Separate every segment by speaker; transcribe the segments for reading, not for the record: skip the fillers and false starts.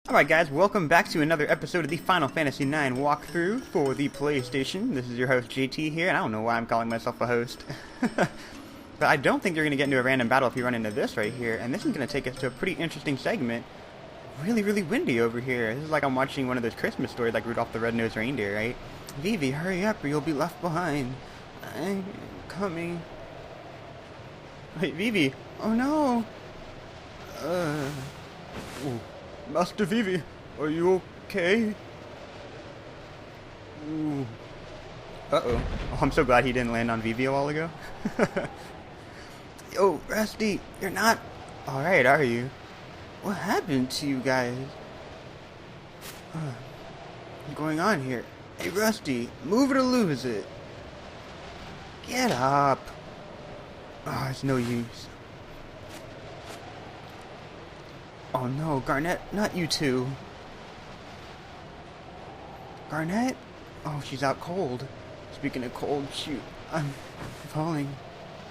Speaker 1: Alright guys, welcome back to another episode of the Final Fantasy IX walkthrough for the PlayStation. This is your host JT here, and I don't know why I'm calling myself a host. But I don't think you're going to get into a random battle if you run into this right here, and this is going to take us to a pretty interesting segment. Really windy over here. This is like I'm watching one of those Christmas stories like Rudolph the Red-Nosed Reindeer, right? Vivi, hurry up or you'll be left behind. I'm coming. Wait, Vivi! Oh no! Ooh. Master Vivi, are you okay? Ooh. Uh-oh. Oh, I'm so glad he didn't land on Vivi a while ago. Yo, Rusty, you're not alright, are you? What happened to you guys? What's going on here? Hey, Rusty, move it or lose it. Get up. Oh, it's no use. Oh no, Garnet, not you too. Garnet? Oh, she's out cold. Speaking of cold, shoot, I'm falling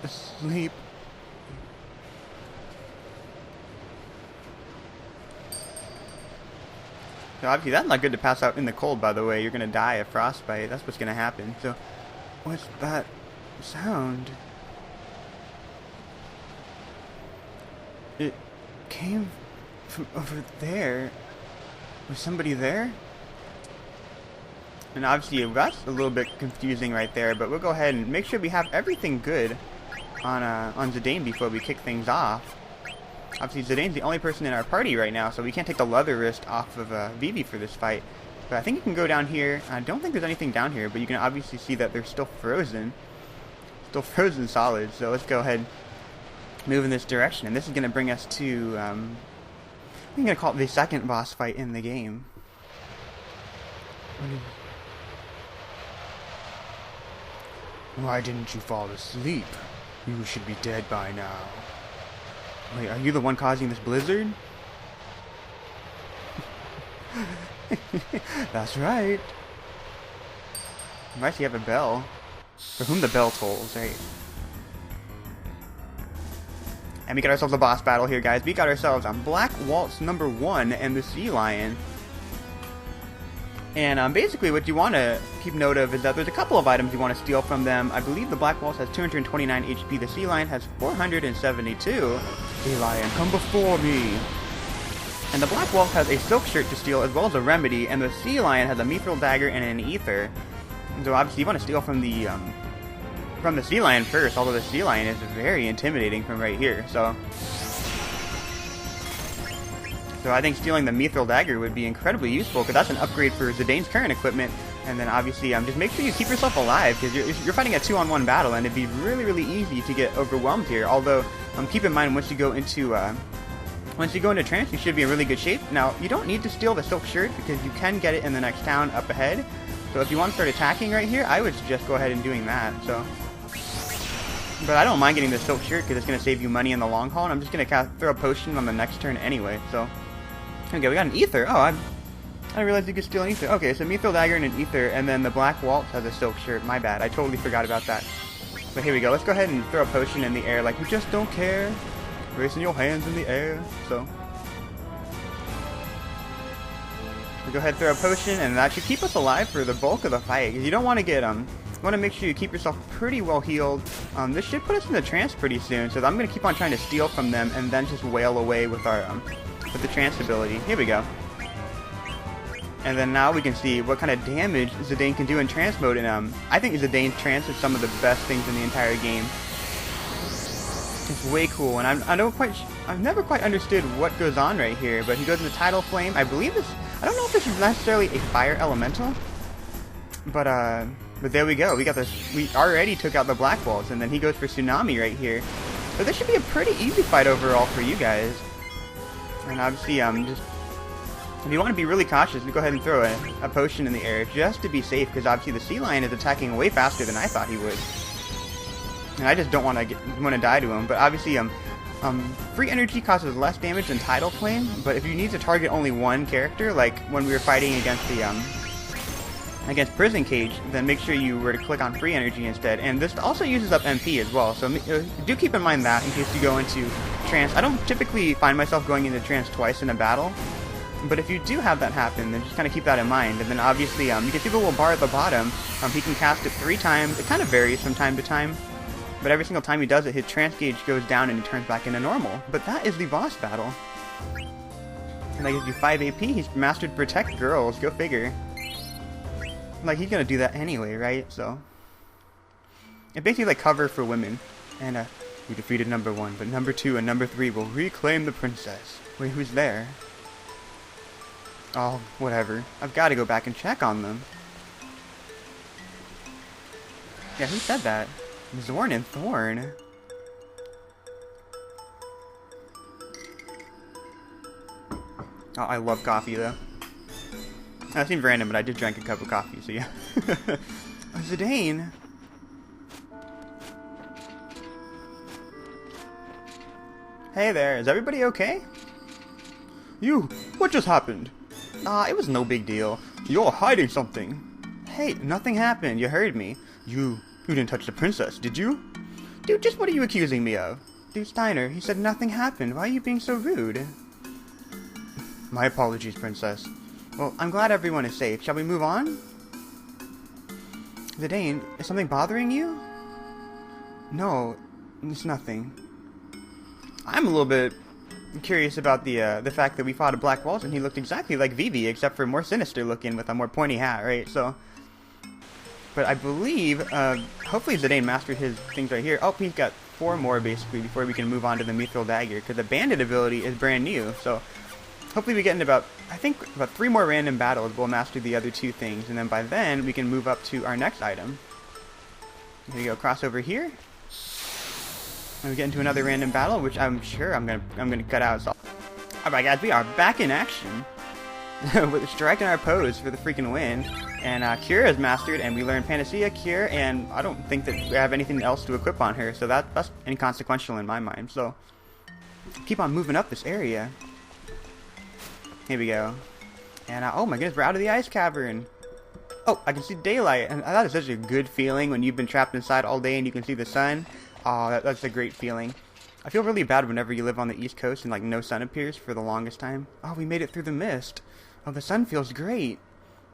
Speaker 1: asleep. So obviously that's not good to pass out in the cold, by the way. You're gonna die of frostbite. That's what's gonna happen. So, what's that sound? It came from over there. Was somebody there? And obviously that's a little bit confusing right there, but we'll go ahead and make sure we have everything good on Zidane before we kick things off. Obviously Zidane's the only person in our party right now, so we can't take the leather wrist off of Vivi for this fight. But I think you can go down here. I don't think there's anything down here, but you can obviously see that they're still frozen. Still frozen solid, so let's go ahead and move in this direction. And this is going to bring us to I'm going to call it the second boss fight in the game. Why didn't you fall asleep? You should be dead by now. Wait, are you the one causing this blizzard? That's right. Nice, you have a bell. For whom the bell tolls, right? And we got ourselves a boss battle here, guys. We got ourselves on Black Waltz number 1 and the Sea Lion. And basically what you want to keep note of is that there's a couple of items you want to steal from them. I believe the Black Waltz has 229 HP. The Sea Lion has 472. Sea Lion, come before me. And the Black Waltz has a silk shirt to steal as well as a remedy. And the Sea Lion has a mithril dagger and an ether. And so obviously you want to steal from the Sea Lion first, although the Sea Lion is very intimidating from right here, so I think stealing the mithril dagger would be incredibly useful, because that's an upgrade for Zidane's current equipment. And then obviously just make sure you keep yourself alive, because you're fighting a 2-on-1 battle, and it'd be really easy to get overwhelmed here. Although keep in mind, once you go into trance, you should be in really good shape. Now you don't need to steal the silk shirt, because you can get it in the next town up ahead. So if you want to start attacking right here, I would suggest go ahead and doing that. But I don't mind getting the silk shirt because it's going to save you money in the long haul, and I'm just going to throw a potion on the next turn anyway, so. Okay, we got an ether. Oh, I didn't realize you could steal an ether. Okay, so mithril dagger and an ether, and then the Black Waltz has a silk shirt. My bad, I totally forgot about that. But here we go, let's go ahead and throw a potion in the air like we just don't care. Raising your hands in the air, so. We go ahead and throw a potion, and that should keep us alive for the bulk of the fight, because you don't want to get, you want to make sure you keep yourself pretty well healed. This should put us in the trance pretty soon, so I'm going to keep on trying to steal from them and then just wail away with our with the trance ability. Here we go. And then now we can see what kind of damage Zidane can do in trance mode, and I think Zidane's trance is some of the best things in the entire game. It's way cool, and I've never quite understood what goes on right here, but he goes into Tidal Flame. I believe this, I don't know if this is necessarily a fire elemental, but there we go. We got this. We already took out the Black Waltz, and then he goes for Tsunami right here. So this should be a pretty easy fight overall for you guys. And obviously, just if you want to be really cautious, go ahead and throw a potion in the air just to be safe, because obviously the Sea Lion is attacking way faster than I thought he would, and I just don't want to die to him. But obviously, free energy causes less damage than Tidal Flame. But if you need to target only one character, like when we were fighting against against Prison Cage, then make sure you were to click on free energy instead. And this also uses up MP as well, so do keep in mind that in case you go into trance. I don't typically find myself going into trance twice in a battle, But if you do have that happen, then just kind of keep that in mind. And then obviously, you can see the little bar at the bottom. He can cast it 3 times. It kind of varies from time to time. But every single time he does it, his trance gauge goes down and he turns back into normal. But that is the boss battle. And that gives you 5 AP. He's mastered Protect Girls. Go figure. Like, he's gonna do that anyway, right? So... It basically like cover for women. And, we defeated number 1, but number 2 and number 3 will reclaim the princess. Wait, who's there? Oh, whatever. I've got to go back and check on them. Yeah, who said that? Zorn and Thorn. Oh, I love coffee, though. That seems random, but I did drink a cup of coffee, so yeah. Oh, Zidane! Hey there, is everybody okay? You, what just happened? It was no big deal. You're hiding something. Hey, nothing happened, you heard me. You didn't touch the princess, did you? Dude, just what are you accusing me of? Dude, Steiner, he said nothing happened. Why are you being so rude? My apologies, princess. Well, I'm glad everyone is safe. Shall we move on? Zidane, is something bothering you? No, it's nothing. I'm a little bit curious about the fact that we fought a Black Waltz and he looked exactly like Vivi, except for more sinister looking with a more pointy hat, right? So, but I believe, hopefully Zidane mastered his things right here. Oh, he's got 4 more basically before we can move on to the Mithril Dagger, because the Bandit ability is brand new. So, hopefully we get into about 3 more random battles. We'll master the other 2 things, and then by then we can move up to our next item. Here we go, cross over here. And we get into another random battle, which I'm sure I'm gonna cut out. So, alright guys, we are back in action with striking our pose for the freaking win. And Cure is mastered, and we learned Panacea, Cure, and I don't think that we have anything else to equip on her, so that's inconsequential in my mind. So keep on moving up this area. Here we go. And oh my goodness, we're out of the ice cavern. Oh, I can see daylight, and that is such a good feeling when you've been trapped inside all day and you can see the sun. Oh, that's a great feeling. I feel really bad whenever you live on the East Coast and like no sun appears for the longest time. Oh, we made it through the mist. Oh, the sun feels great.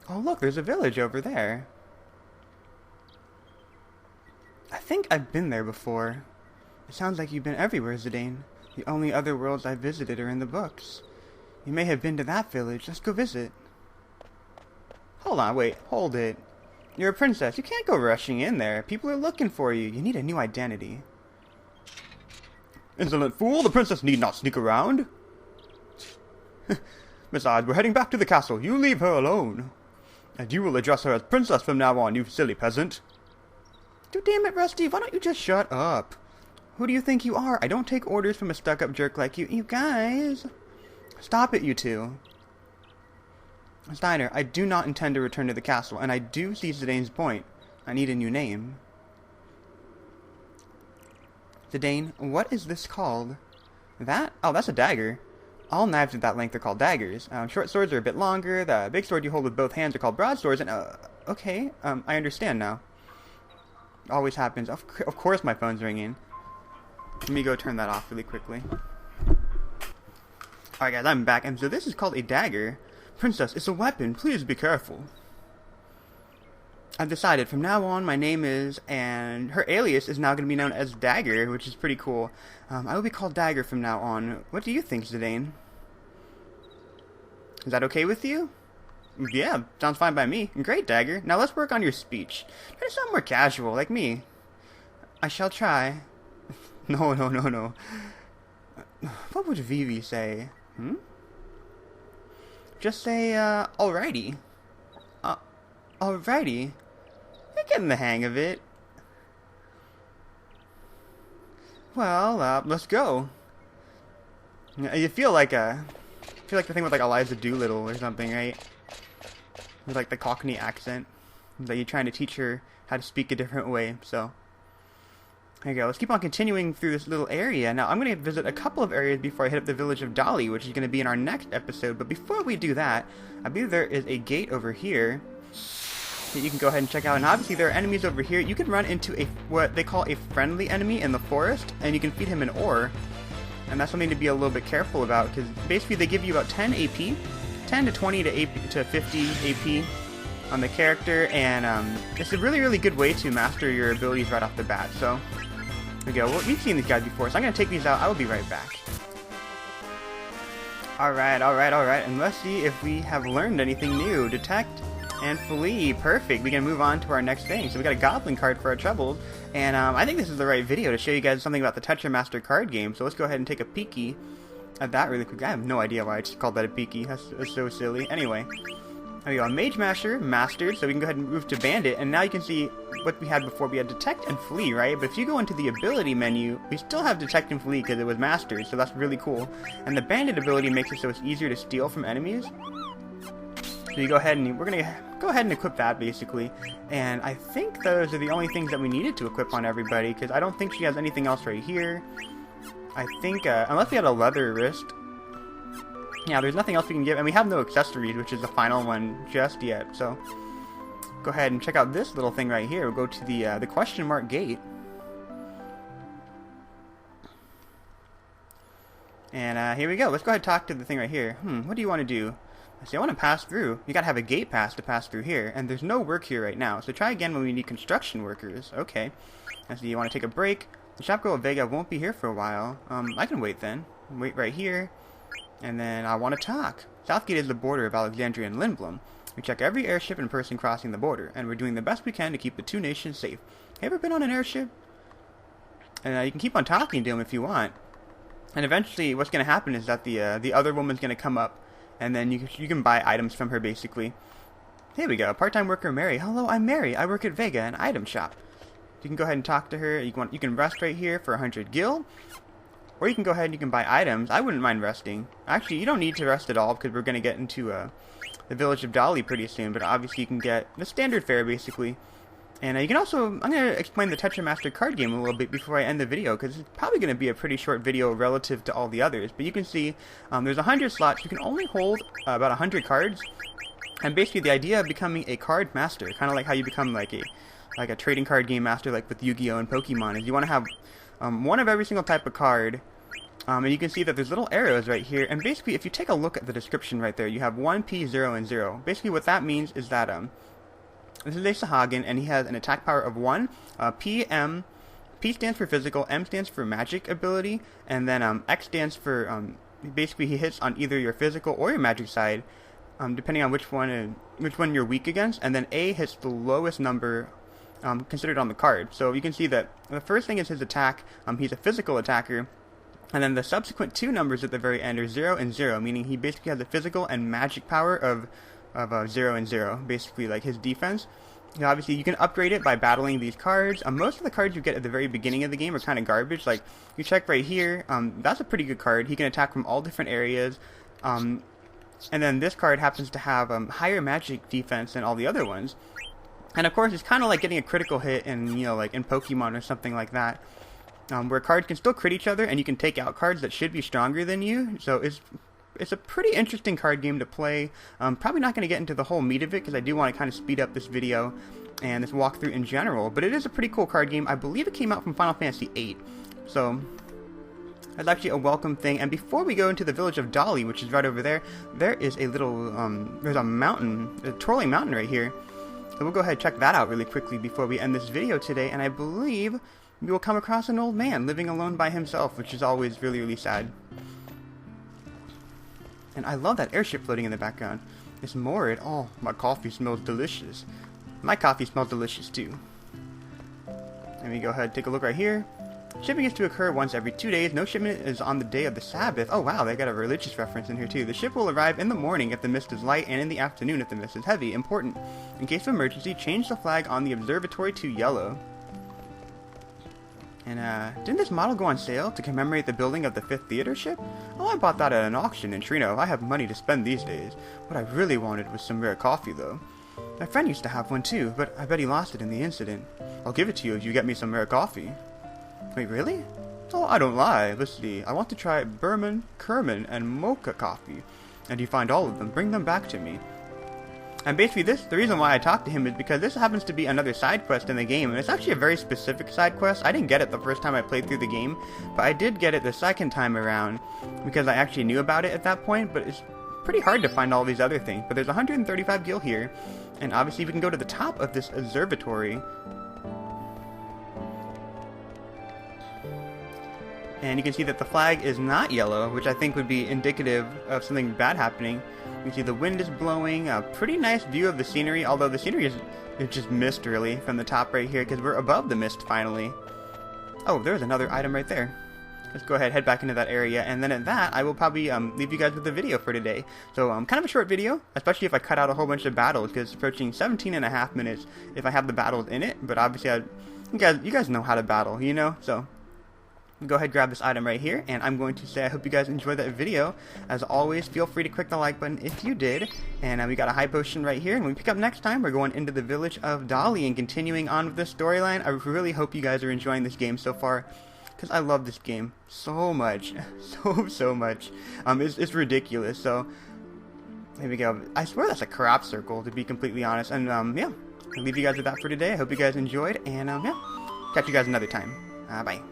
Speaker 1: Oh, look, there's a village over there. I think I've been there before. It sounds like you've been everywhere, Zidane. The only other worlds I've visited are in the books. You may have been to that village. Let's go visit. Hold on, wait, hold it. You're a princess. You can't go rushing in there. People are looking for you. You need a new identity. Insolent fool! The princess need not sneak around. Besides, we're heading back to the castle. You leave her alone. And you will address her as princess from now on, you silly peasant. Dude, damn it, Rusty. Why don't you just shut up? Who do you think you are? I don't take orders from a stuck-up jerk like you. You guys. Stop it, you two. Steiner, I do not intend to return to the castle, and I do see Zidane's point. I need a new name. Zidane, what is this called? That? Oh, that's a dagger. All knives of that length are called daggers. Short swords are a bit longer. The big sword you hold with both hands are called broadswords, and, okay, I understand now. Always happens. Of course my phone's ringing. Let me go turn that off really quickly. Alright guys, I'm back, and so this is called a dagger. Princess, it's a weapon. Please be careful. I've decided from now on my name is, and her alias is now going to be known as Dagger, which is pretty cool. I will be called Dagger from now on. What do you think, Zidane? Is that okay with you? Yeah, sounds fine by me. Great, Dagger. Now let's work on your speech. Try to sound more casual, like me. I shall try. No. What would Vivi say? Just say, alrighty. Alrighty. You're getting the hang of it. Well, let's go. You feel like the thing with like Eliza Doolittle or something, right? With like the Cockney accent. That you're trying to teach her how to speak a different way, so. There you go. Let's keep on continuing through this little area. Now, I'm going to visit a couple of areas before I hit up the village of Dali, which is going to be in our next episode. But before we do that, I believe there is a gate over here that you can go ahead and check out. And obviously, there are enemies over here. You can run into what they call a friendly enemy in the forest, and you can feed him an ore. And that's something to be a little bit careful about, because basically they give you about 10 AP 10 to 20 to 50 AP on the character, and it's a really good way to master your abilities right off the bat. So there we go. Well, we've seen these guys before, so I'm gonna take these out. I will be right back. Alright, and let's see if we have learned anything new. Detect and flee. Perfect. We can move on to our next thing. So we got a goblin card for our troubles, and I think this is the right video to show you guys something about the Tetra Master card game. So let's go ahead and take a peeky at that really quick. I have no idea why I just called that a peeky. That's so silly. Anyway, there we go. Mage Master mastered, so we can go ahead and move to Bandit, and now you can see what we had before. We had Detect and Flee, right? But if you go into the ability menu, we still have Detect and Flee because it was mastered, so that's really cool. And the Bandit ability makes it so it's easier to steal from enemies. So you go ahead and we're gonna go ahead and equip that basically, and I think those are the only things that we needed to equip on everybody, because I don't think she has anything else right here. I think unless we had a leather wrist, yeah, there's nothing else we can give, and we have no accessories, which is the final one just yet. So go ahead and check out this little thing right here. We'll go to the question mark gate, and here we go. Let's go ahead and talk to the thing right here. What do you want to do? See, I want to pass through. You gotta have a gate pass to pass through here, and there's no work here right now. So try again when we need construction workers. Okay. And so you want to take a break. The shopgirl of Vega won't be here for a while. I can wait then. Wait right here. And then I want to talk. Southgate is the border of Alexandria and Lindblom. We check every airship and person crossing the border, and we're doing the best we can to keep the two nations safe. Have you ever been on an airship? And you can keep on talking to him if you want. And eventually, what's going to happen is that the other woman's going to come up, and then you can buy items from her, basically. Here we go. Part-time worker Mary. Hello, I'm Mary. I work at Vega, an item shop. You can go ahead and talk to her. You can rest right here for 100 gil. Or you can go ahead and you can buy items. I wouldn't mind resting. Actually, you don't need to rest at all, because we're going to get into the village of Dali pretty soon. But obviously, you can get the standard fare, basically. And you can also, I'm going to explain the Tetra Master card game a little bit before I end the video, because it's probably going to be a pretty short video relative to all the others. But you can see there's 100 slots. You can only hold about 100 cards. And basically the idea of becoming a card master, kind of like how you become like a trading card game master, like with Yu-Gi-Oh! And Pokemon, is you want to have one of every single type of card. And you can see that there's little arrows right here. And basically, if you take a look at the description right there, you have 1, P, 0, and 0. Basically what that means is that this is a Sahagin, and he has an attack power of 1. P stands for physical, M stands for magic ability, and then X stands for, basically he hits on either your physical or your magic side, depending on which one you're weak against, and then A hits the lowest number considered on the card. So you can see that the first thing is his attack. He's a physical attacker, and then the subsequent two numbers at the very end are 0 and 0, meaning he basically has a physical and magic power of 0 and 0, basically like his defense. Now, obviously, you can upgrade it by battling these cards. Most of the cards you get at the very beginning of the game are kind of garbage. Like, you check right here, that's a pretty good card. He can attack from all different areas. And then this card happens to have higher magic defense than all the other ones. And of course, it's kind of like getting a critical hit in, like in Pokemon or something like that, where cards can still crit each other, and you can take out cards that should be stronger than you. So it's a pretty interesting card game to play. Probably not going to get into the whole meat of it, because I do want to kind of speed up this video and this walkthrough in general. But it is a pretty cool card game. I believe it came out from Final Fantasy VIII. So that's actually a welcome thing. And before we go into the village of Dali, which is right over there, there is a little, there's a mountain, a twirling mountain right here. So we'll go ahead and check that out really quickly before we end this video today. And I believe we will come across an old man living alone by himself, which is always really sad. And I love that airship floating in the background. It's moored. Oh, my coffee smells delicious. My coffee smells delicious too. Let me go ahead and take a look right here. Shipping is to occur once every 2 days. No shipment is on the day of the Sabbath. Oh wow, they got a religious reference in here too. The ship will arrive in the morning if the mist is light, and in the afternoon if the mist is heavy. Important. In case of emergency, change the flag on the Observatory to yellow. And, didn't this model go on sale to commemorate the building of the 5th theater ship? Oh, I bought that at an auction in Trino. I have money to spend these days. What I really wanted was some rare coffee, though. My friend used to have one, too, but I bet he lost it in the incident. I'll give it to you if you get me some rare coffee. Wait, really? Oh, I don't lie. Let's see. I want to try Burman, Kerman, and Mocha coffee. And you find all of them, bring them back to me. And basically the reason why I talked to him is because this happens to be another side quest in the game, and it's actually a very specific side quest. I didn't get it the first time I played through the game, but I did get it the second time around, because I actually knew about it at that point, but it's pretty hard to find all these other things, but there's 135 gil here, and obviously we can go to the top of this observatory, and you can see that the flag is not yellow, which I think would be indicative of something bad happening. You can see the wind is blowing, a pretty nice view of the scenery, although the scenery is just mist really from the top right here, because we're above the mist finally. Oh, there's another item right there. Let's go ahead, head back into that area, and then at that, I will probably leave you guys with the video for today. So, kind of a short video, especially if I cut out a whole bunch of battles, because it's approaching 17.5 minutes if I have the battles in it, but obviously, you guys know how to battle, you know? So, go ahead, grab this item right here, and I'm going to say I hope you guys enjoyed that video. As always, feel free to click the like button if you did, and we got a high potion right here, and when we pick up next time, we're going into the village of Dali and continuing on with the storyline. I really hope you guys are enjoying this game so far, because I love this game so much, so much. It's ridiculous. So here we go. I swear that's a crop circle, to be completely honest. And yeah, I'll leave you guys with that for today. I hope you guys enjoyed, and yeah, catch you guys another time. Bye.